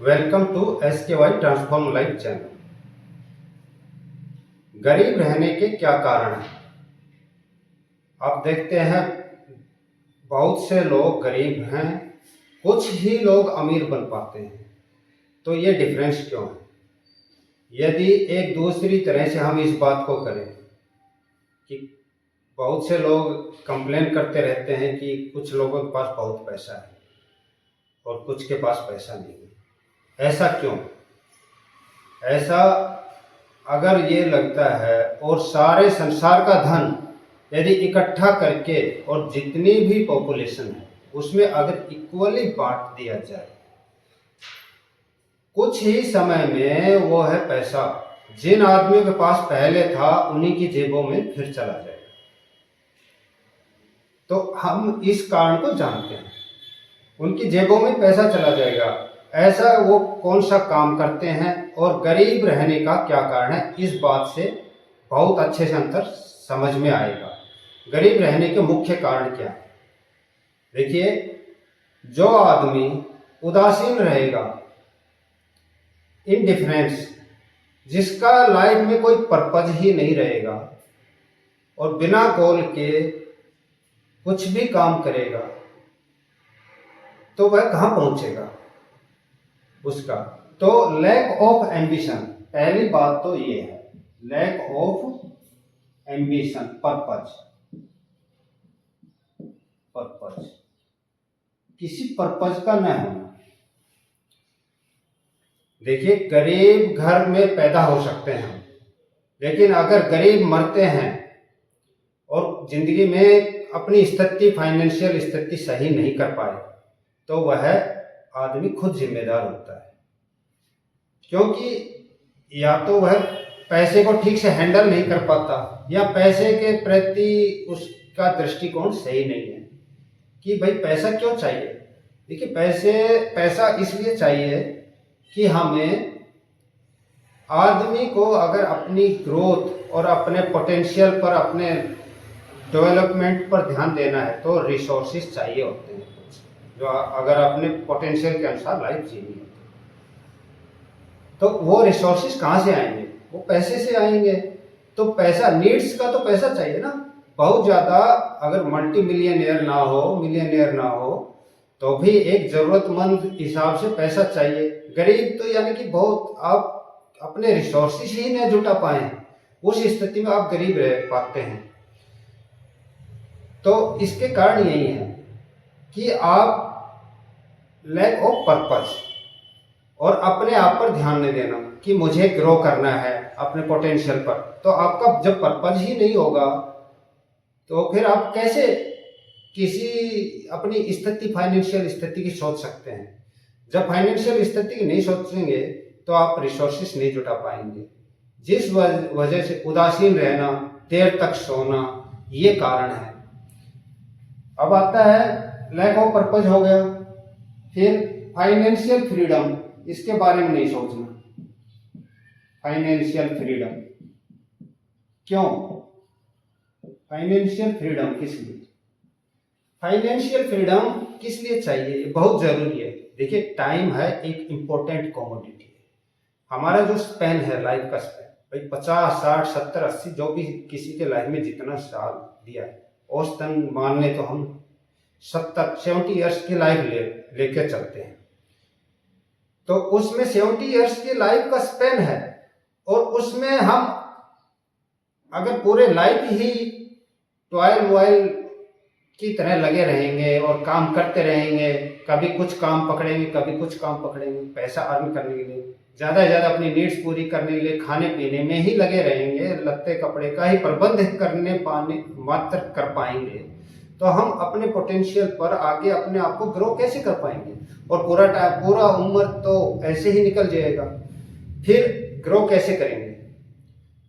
Welcome to SKY transform life channel. गरीब रहने के क्या कारण हैं? आप देखते हैं बहुत से लोग गरीब हैं, कुछ ही लोग अमीर बन पाते हैं। तो ये डिफरेंस क्यों है? यदि एक दूसरी तरह से हम इस बात को करें कि बहुत से लोग कंप्लेन करते रहते हैं कि कुछ लोगों के पास बहुत पैसा है और कुछ के पास पैसा नहीं है। ऐसा क्यों? ऐसा अगर ये लगता है और सारे संसार का धन यदि इकट्ठा करके और जितनी भी पॉपुलेशन है उसमें अगर इक्वली बांट दिया जाए, कुछ ही समय में वो है पैसा जिन आदमियों के पास पहले था उन्हीं की जेबों में फिर चला जाएगा। तो हम इस कारण को जानते हैं, उनकी जेबों में पैसा चला जाएगा। ऐसा वो कौन सा काम करते हैं और गरीब रहने का क्या कारण है, इस बात से बहुत अच्छे से अंतर समझ में आएगा। गरीब रहने के मुख्य कारण क्या है? देखिए, जो आदमी उदासीन रहेगा, इनडिफरेंस, जिसका लाइफ में कोई पर्पज ही नहीं रहेगा और बिना गोल के कुछ भी काम करेगा, तो वह कहाँ पहुंचेगा उसका? तो लैक ऑफ एम्बिशन, पहली बात तो ये है, लैक ऑफ एम्बिशन, पर्पज, किसी पर्पज का न होना। देखिए, गरीब घर में पैदा हो सकते हैं हम, लेकिन अगर गरीब मरते हैं और जिंदगी में अपनी स्थिति, फाइनेंशियल स्थिति सही नहीं कर पाए, तो वह आदमी खुद जिम्मेदार होता है, क्योंकि या तो वह पैसे को ठीक से हैंडल नहीं कर पाता या पैसे के प्रति उसका दृष्टिकोण सही नहीं है कि भाई पैसा क्यों चाहिए। देखिए, पैसा इसलिए चाहिए कि हमें, आदमी को अगर अपनी ग्रोथ और अपने पोटेंशियल पर, अपने डेवलपमेंट पर ध्यान देना है तो रिसोर्सेज चाहिए होते हैं कुछ, जो अगर अपने पोटेंशियल के अनुसार लाइफ जीनी है तो वो रिसोर्सेज कहाँ से आएंगे? वो पैसे से आएंगे। तो पैसा, नीड्स का तो पैसा चाहिए ना। बहुत ज़्यादा अगर मल्टी मिलियनियर ना हो, मिलियनियर ना हो, तो भी एक ज़रूरतमंद हिसाब से पैसा चाहिए। गरीब तो यानी कि बहुत, आप अपने रिसोर्सेज ही नहीं जुटा पाए, उस स्थिति में आप गरीब रह पाते हैं। तो इसके कारण यही है कि आप लैक ऑफ पर्पज और अपने आप पर ध्यान नहीं देना कि मुझे ग्रो करना है अपने पोटेंशियल पर। तो आपका जब पर्पज ही नहीं होगा तो फिर आप कैसे किसी अपनी स्थिति, फाइनेंशियल स्थिति की सोच सकते हैं? जब फाइनेंशियल स्थिति की नहीं सोचेंगे तो आप रिसोर्सेस नहीं जुटा पाएंगे। जिस वजह से उदासीन रहना, देर तक सोना, ये कारण है। अब आता है लैक ऑफ पर्पज हो गया, फिर फाइनेंशियल फ्रीडम, इसके बारे में नहीं सोचना। फाइनेंशियल फ्रीडम क्यों? फाइनेंशियल फ्रीडम किस लिए? फाइनेंशियल फ्रीडम किस लिए चाहिए? बहुत जरूरी है। देखिए, टाइम है एक इंपॉर्टेंट कमोडिटी है। हमारा जो स्पेन है, लाइफ का स्पेन, भाई 50, 60, 70, 80, जो भी किसी के लाइफ में जितना साल दिया है, औसतन मान ले तो हम 70 ईयर्स की लाइफ लेके चलते हैं। तो उसमें 70 ईयर्स की लाइफ का स्पेन है और उसमें हम अगर पूरे लाइफ ही टॉयल वॉयल की तरह लगे रहेंगे और काम करते रहेंगे, कभी कुछ काम पकड़ेंगे, कभी कुछ काम पकड़ेंगे, पैसा अर्न करने के लिए, ज़्यादा से ज़्यादा अपनी नीड्स पूरी करने के लिए खाने पीने में ही लगे रहेंगे, लत्ते कपड़े का ही प्रबंध करने पाने मात्र कर पाएंगे, तो हम अपने पोटेंशियल पर आगे अपने आप को ग्रो कैसे कर पाएंगे? और पूरा उम्र तो ऐसे ही निकल जाएगा, फिर ग्रो कैसे करेंगे?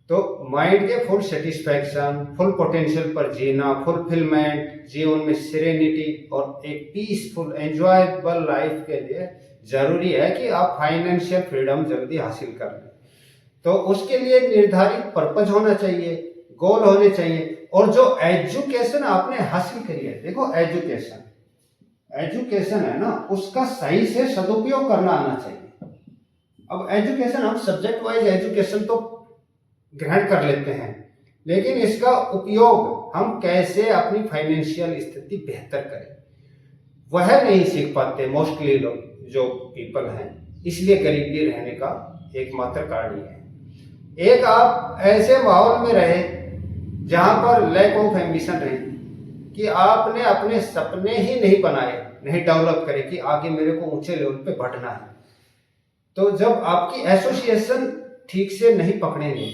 तो माइंड के फुल सेटिस्फैक्शन, फुल पोटेंशियल पर जीना, फुलफिलमेंट, जीवन में सेरेनिटी और एक पीसफुल एंजॉयबल लाइफ के लिए जरूरी है कि आप फाइनेंशियल फ्रीडम जल्दी हासिल कर लें। तो उसके लिए निर्धारित पर्पज होना चाहिए, गोल होने चाहिए। और जो एजुकेशन आपने हासिल करी है, देखो एजुकेशन है ना, उसका सही से सदुपयोग करना आना चाहिए। अब एजुकेशन, हम सब्जेक्ट वाइज एजुकेशन तो ग्रहण कर लेते हैं, लेकिन इसका उपयोग हम कैसे अपनी फाइनेंशियल स्थिति बेहतर करें वह नहीं सीख पाते मोस्टली लोग जो पीपल हैं। इसलिए गरीबी रहने का एकमात्र कारण ये है। एक आप ऐसे माहौल में रहे जहां पर लैक ऑफ एम्बिशन रहे कि आपने अपने सपने ही नहीं बनाए, नहीं डेवलप करे कि आगे मेरे को ऊंचे लेवल पे बढ़ना है। तो जब आपकी एसोसिएशन ठीक से नहीं पकड़ेंगे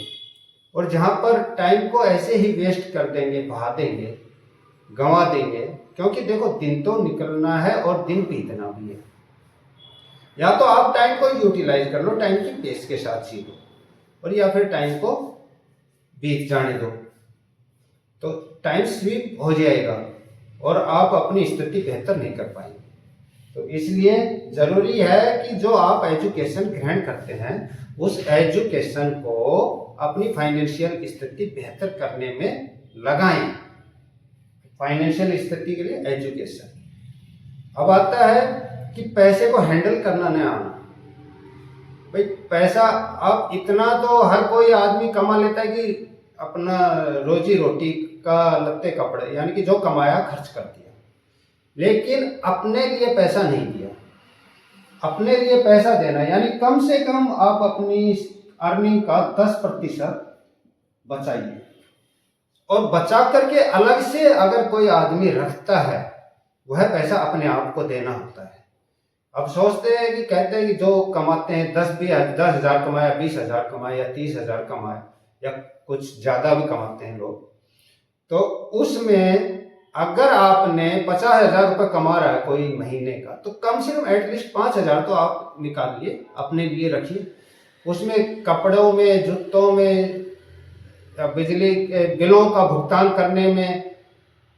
और जहां पर टाइम को ऐसे ही वेस्ट कर देंगे, बहा देंगे, गंवा देंगे, क्योंकि देखो दिन तो निकलना है और दिन बीतना भी है। या तो आप टाइम को यूटिलाइज कर लो, टाइम की पेस के साथ सीखो, और या फिर टाइम को बीत जाने दो, तो टाइम स्वीप हो जाएगा और आप अपनी स्थिति बेहतर नहीं कर पाएंगे। तो इसलिए जरूरी है कि जो आप एजुकेशन ग्रहण करते हैं उस एजुकेशन को अपनी फाइनेंशियल स्थिति बेहतर करने में लगाएं। फाइनेंशियल स्थिति के लिए एजुकेशन। अब आता है कि पैसे को हैंडल करना नहीं आना। भाई पैसा अब इतना तो हर कोई आदमी कमा लेता है कि अपना रोजी रोटी का लत्ते कपड़े यानी कि जो कमाया खर्च कर दिया, लेकिन अपने लिए पैसा नहीं दिया। अपने लिए पैसा देना यानी कम से कम आप अपनी अर्निंग का 10% बचाइए, और बचा करके अलग से अगर कोई आदमी रखता है वह पैसा अपने आप को देना होता है। अब सोचते हैं कि कहते हैं कि जो कमाते हैं 10,000 कमाया, 20,000 कमाया या 30,000 कमाया या कुछ ज्यादा भी कमाते हैं लोग, तो उसमें अगर आपने 50,000 रुपये कमा रहा है कोई महीने का, तो कम से कम एटलीस्ट 5,000 तो आप निकालिए, अपने लिए रखिए। उसमें कपड़ों में, जूतों में, या बिजली के बिलों का भुगतान करने में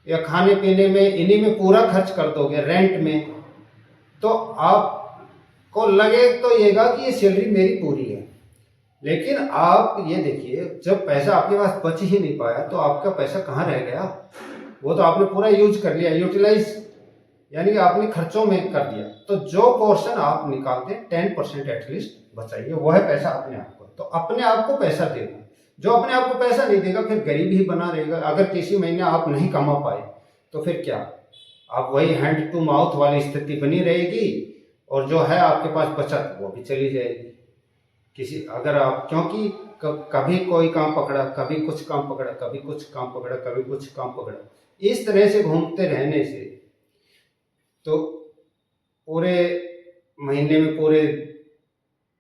या खाने पीने में, इन्हीं में पूरा खर्च कर दोगे, रेंट में, तो आपको लगे तो येगा कि ये सैलरी मेरी पूरी है। लेकिन आप ये देखिए, जब पैसा आपके पास बच ही नहीं पाया तो आपका पैसा कहाँ रह गया? वो तो आपने पूरा यूज कर लिया, यूटिलाइज यानी कि आपने खर्चों में कर दिया। तो जो पोर्शन आप निकालते हैं 10% एटलीस्ट बचाइए, वह पैसा अपने आप को। तो अपने आप को पैसा देना, जो अपने आप को पैसा नहीं देगा फिर गरीब ही बना रहेगा। अगर किसी महीने आप नहीं कमा पाए तो फिर क्या, आप वही हैंड टू माउथ वाली स्थिति बनी रहेगी, और जो है आपके पास बचत वो भी चली जाएगी। किसी अगर आप, क्योंकि कभी कोई काम पकड़ा, कभी कुछ काम पकड़ा, कभी कुछ काम पकड़ा, कभी कुछ काम पकड़ा, इस तरह से घूमते रहने से तो पूरे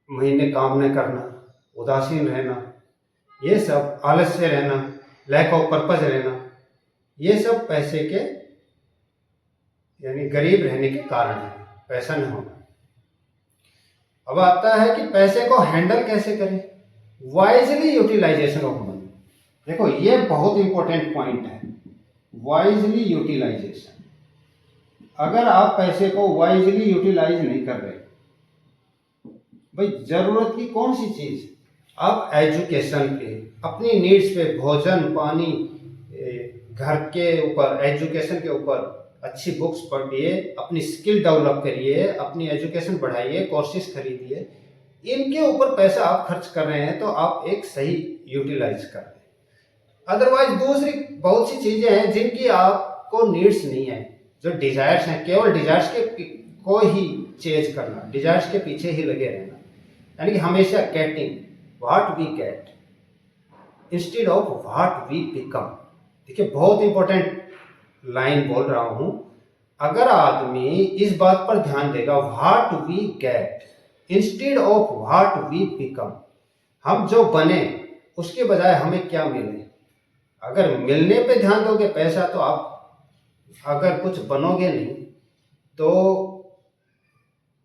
महीने काम न करना, उदासीन रहना, ये सब आलस्य रहना, लैक ऑफ पर्पज रहना, ये सब पैसे के यानी गरीब रहने के कारण है, पैसा नहीं होना। अब आता है कि पैसे को हैंडल कैसे करें, वाइजली यूटिलाइजेशन ऑफ मनी। देखो ये बहुत इंपॉर्टेंट पॉइंट है, वाइजली यूटिलाइजेशन। अगर आप पैसे को वाइजली यूटिलाइज नहीं कर रहे, भाई जरूरत की कौन सी चीज, आप एजुकेशन पे, अपनी नीड्स पे, भोजन पानी, घर के ऊपर, एजुकेशन के ऊपर अच्छी बुक्स पढ़िए, अपनी स्किल डेवलप करिए, अपनी एजुकेशन बढ़ाइए, कोर्सेज खरीदिए, इनके ऊपर पैसा आप खर्च कर रहे हैं तो आप एक सही यूटिलाइज कर रहे हैं। अदरवाइज दूसरी बहुत सी चीजें हैं जिनकी आपको नीड्स नहीं है, जो डिजायर्स हैं, केवल डिजायर्स के को ही चेज करना, डिजायर्स के पीछे ही लगे रहना, यानी कि हमेशा getting what we get instead of what we become. देखिए बहुत इंपॉर्टेंट लाइन बोल रहा हूं, अगर आदमी इस बात पर ध्यान देगा what we get instead of what we become, हम जो बने उसके बजाय हमें क्या मिले, अगर मिलने पे ध्यान दोगे पैसा, तो आप अगर कुछ बनोगे नहीं तो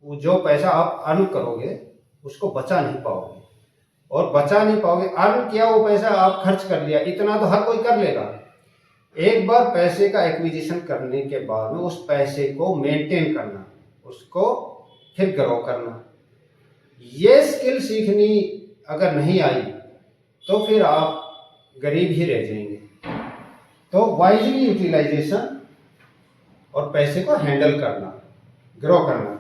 जो पैसा आप अर्न करोगे उसको बचा नहीं पाओगे, और बचा नहीं पाओगे, अर्न किया वो पैसा आप खर्च कर लिया, इतना तो हर कोई कर लेगा। एक बार पैसे का एक्विजिशन करने के बाद में उस पैसे को मेंटेन करना, उसको फिर ग्रो करना, ये स्किल सीखनी अगर नहीं आई तो फिर आप गरीब ही रह जाएंगे। तो वाइजली यूटिलाइजेशन और पैसे को हैंडल करना, ग्रो करना,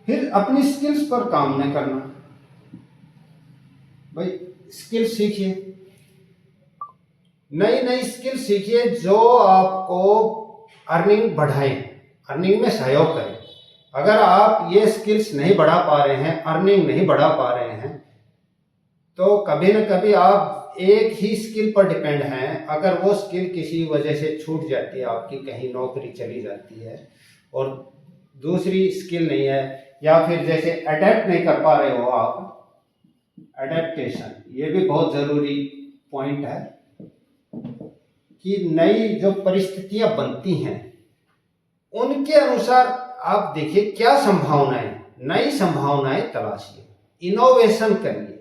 फिर अपनी स्किल्स पर काम न करना, भाई स्किल सीखिए, नई नई स्किल सीखिए जो आपको अर्निंग बढ़ाए, अर्निंग में सहयोग करें। अगर आप ये स्किल्स नहीं बढ़ा पा रहे हैं, अर्निंग नहीं बढ़ा पा रहे हैं, तो कभी न कभी आप एक ही स्किल पर डिपेंड हैं। अगर वो स्किल किसी वजह से छूट जाती है, आपकी कहीं नौकरी चली जाती है और दूसरी स्किल नहीं है, या फिर जैसे अडेप्ट नहीं कर पा रहे हो आप, अडेप्टेशन ये भी बहुत ज़रूरी पॉइंट है कि नई जो परिस्थितियां बनती हैं उनके अनुसार आप देखिए क्या संभावनाएं, नई संभावनाएं तलाशिए, इनोवेशन करिए।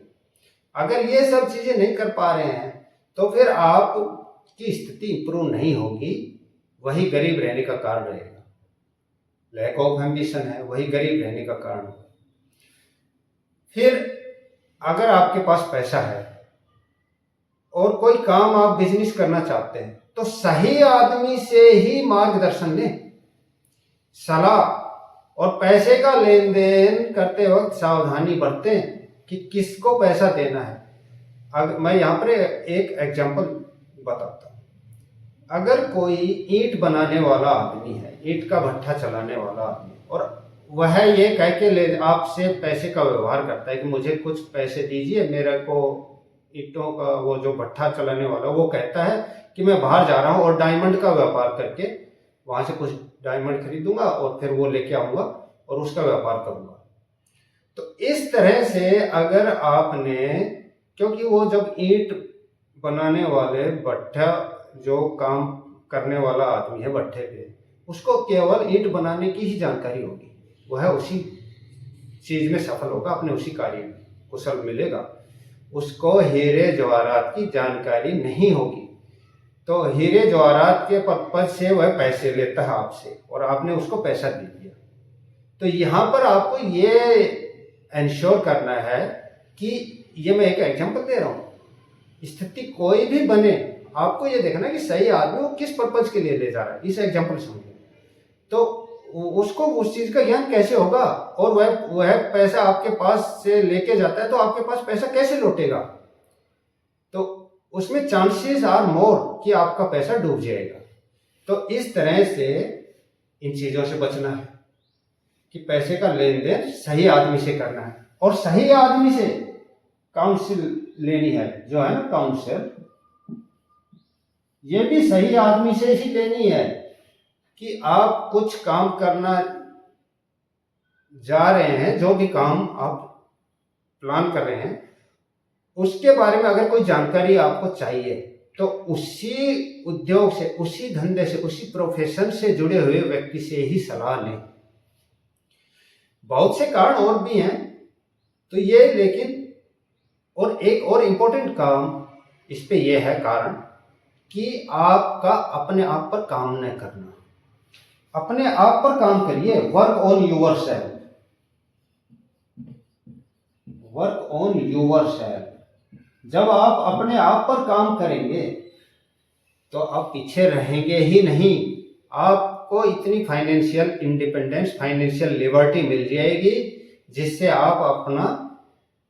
अगर ये सब चीजें नहीं कर पा रहे हैं तो फिर आपकी स्थिति इंप्रूव नहीं होगी, वही गरीब रहने का कारण रहेगा। लैक ऑफ एम्बिशन है, वही गरीब रहने का कारण होगा। फिर अगर आपके पास पैसा है और कोई काम आप बिजनेस करना चाहते हैं तो सही आदमी से ही मार्गदर्शन लें, सलाह, और पैसे का लेन देन करते वक्त सावधानी बरतें कि किसको पैसा देना है। अगर मैं यहाँ पर एक एग्जांपल बताता हूँ, अगर कोई ईंट बनाने वाला आदमी है, ईंट का भट्ठा चलाने वाला आदमी, और वह ये कह के ले आपसे पैसे का व्यवहार करता है कि मुझे कुछ पैसे दीजिए, मेरे को ईंटों का वो जो भट्ठा चलाने वाला वो कहता है कि मैं बाहर जा रहा हूँ और डायमंड का व्यापार करके वहां से कुछ डायमंड खरीदूंगा और फिर वो लेके आऊंगा और उसका व्यापार करूंगा। तो इस तरह से अगर आपने, क्योंकि वो जब ईंट बनाने वाले भट्ठा जो काम करने वाला आदमी है भट्ठे पे, उसको केवल ईंट बनाने की ही जानकारी होगी, वह उसी चीज में सफल होगा, अपने उसी कार्य में कुशल मिलेगा, उसको हीरे जवाहरात की जानकारी नहीं होगी। तो हीरे जवाहरात के पर्पज से वह पैसे लेता है आपसे और आपने उसको पैसा दे दिया। तो यहाँ पर आपको ये इंश्योर करना है कि, ये मैं एक एग्जांपल दे रहा हूँ, स्थिति कोई भी बने आपको ये देखना है कि सही आदमी वो किस पर्पज के लिए ले जा रहा है, इस एग्जांपल समझो। तो उसको उस चीज का ज्ञान कैसे होगा, और वह पैसा आपके पास से लेके जाता है तो आपके पास पैसा कैसे लौटेगा, तो उसमें चांसेस आर मोर कि आपका पैसा डूब जाएगा। तो इस तरह से इन चीजों से बचना है कि पैसे का लेन देन सही आदमी से करना है, और सही आदमी से काउंसिल लेनी है, जो है ना काउंसिल, ये भी सही आदमी से ही लेनी है कि आप कुछ काम करना जा रहे हैं, जो भी काम आप प्लान कर रहे हैं उसके बारे में अगर कोई जानकारी आपको चाहिए तो उसी उद्योग से, उसी धंधे से, उसी प्रोफेशन से जुड़े हुए व्यक्ति से ही सलाह लें। बहुत से कारण और भी हैं तो ये, लेकिन और एक और इम्पोर्टेंट काम इस पे ये है कारण कि आपका अपने आप पर काम न करना। अपने आप पर काम करिए, work on yourself, work on yourself. जब आप अपने आप पर काम करेंगे तो आप पीछे रहेंगे ही नहीं, आपको इतनी फाइनेंशियल इंडिपेंडेंस, फाइनेंशियल लिबर्टी मिल जाएगी जिससे आप अपना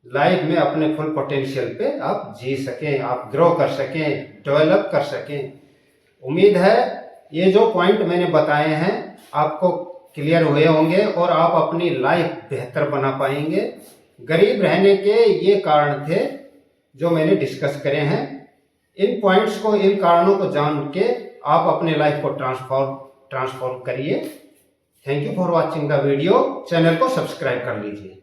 लाइफ में अपने फुल पोटेंशियल पे आप जी सकें, आप ग्रो कर सकें, डेवलप कर सकें। उम्मीद है ये जो पॉइंट मैंने बताए हैं आपको क्लियर हुए होंगे और आप अपनी लाइफ बेहतर बना पाएंगे। गरीब रहने के ये कारण थे जो मैंने डिस्कस करे हैं। इन पॉइंट्स को, इन कारणों को जान के आप अपने लाइफ को ट्रांसफॉर्म करिए। Thank you for watching the video. Channel को सब्सक्राइब कर लीजिए।